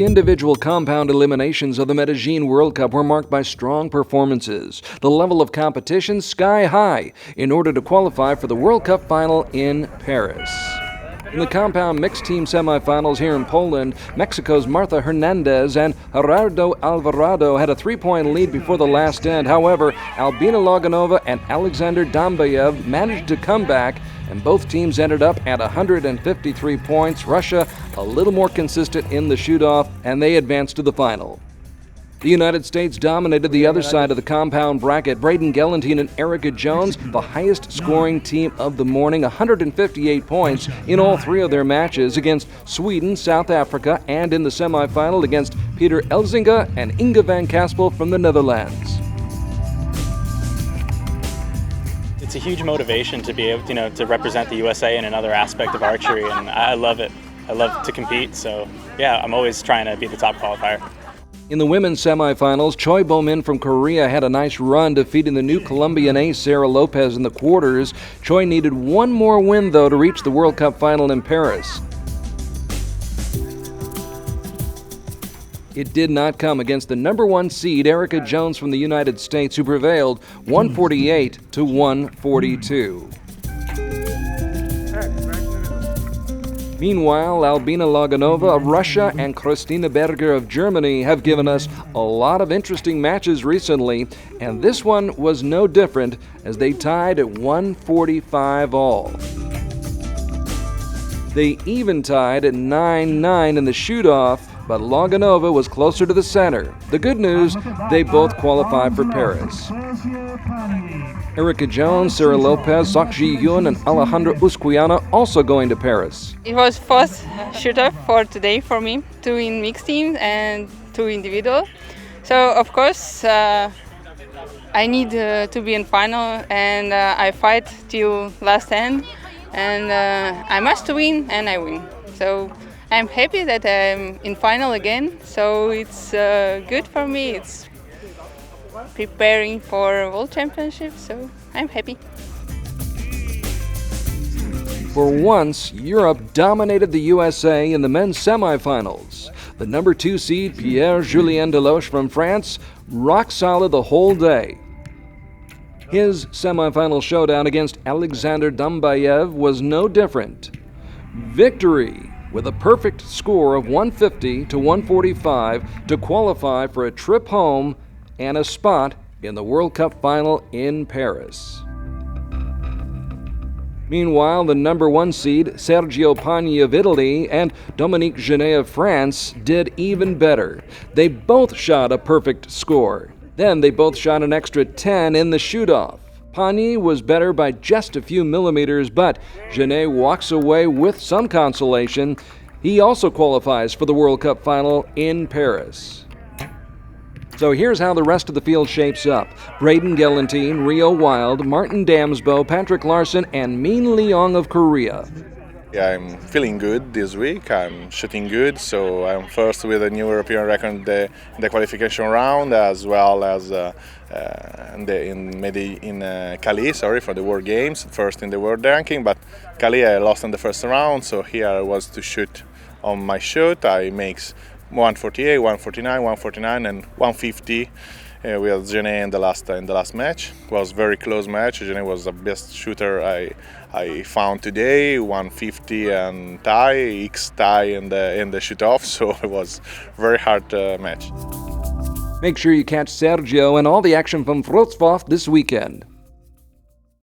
The individual compound eliminations of the Medellin World Cup were marked by strong performances. The level of competition sky high in order to qualify for the World Cup final in Paris. In the compound mixed team semifinals here in Poland, Mexico's Marta Hernandez and Gerardo Alvarado had a 3-point lead before the last end. However, Albina Loganova and Alexander Dambayev managed to come back, and both teams ended up at 153 points. Russia a little more consistent in the shoot-off, and they advanced to the final. The United States dominated the other side of the compound bracket. Braden Gellentine and Erica Jones, the highest scoring team of the morning, 158 points in all three of their matches against Sweden, South Africa, and in the semifinal against Peter Elzinga and Inge van Kaspel from the Netherlands. It's a huge motivation to be able to represent the USA in another aspect of archery, and I love it. I love to compete, so yeah, I'm always trying to be the top qualifier. In the women's semifinals, Choi Bo-min from Korea had a nice run, defeating the new Colombian ace Sarah Lopez in the quarters. Choi needed one more win, though, to reach the World Cup final in Paris. It did not come against the number one seed, Erica Jones from the United States, who prevailed 148 to 142. Meanwhile, Albina Loganova of Russia and Christina Berger of Germany have given us a lot of interesting matches recently, and this one was no different as they tied at 145 all. They even tied at 9-9 in the shoot-off, but Loganova was closer to the center. The good news, they both qualify for Paris. Erica Jones, Sarah Lopez, Sok Ji-hyun, and Alejandra Usquiana also going to Paris. It was first shooter for today for me, 2 in mixed team and 2 individual. So of course I need to be in final, and I fight till last end, and I must win, and I win. So I'm happy that I'm in final again. So it's good for me. It's preparing for World Championship, so I'm happy. For once, Europe dominated the USA in the men's semifinals. The number 2 seed, Pierre-Julien Deloche from France, rock solid the whole day. His semifinal showdown against Alexander Dambayev was no different. Victory with a perfect score of 150 to 145 to qualify for a trip home and a spot in the World Cup final in Paris. Meanwhile, the number 1 seed, Sergio Pagni of Italy and Dominique Genet of France, did even better. They both shot a perfect score. Then they both shot an extra 10 in the shoot-off. Pagni was better by just a few millimeters, but Genet walks away with some consolation. He also qualifies for the World Cup final in Paris. So here's how the rest of the field shapes up. Braden Gellentine, Rio Wild, Martin Damsbo, Patrick Larson, and Min Leong of Korea. Yeah, I'm feeling good this week. I'm shooting good, so I'm first with a new European record in the qualification round, as well as in Cali, for the World Games, first in the world ranking. But Cali I lost in the first round, so here I was to shoot on my shoot. I makes 148, 149, 149, and 150 with Genet in the last match. It was a very close match. Genet was the best shooter I found today. 150 and tie, X tie in the shoot off. So it was a very hard match. Make sure you catch Sergio and all the action from Wroclaw this weekend.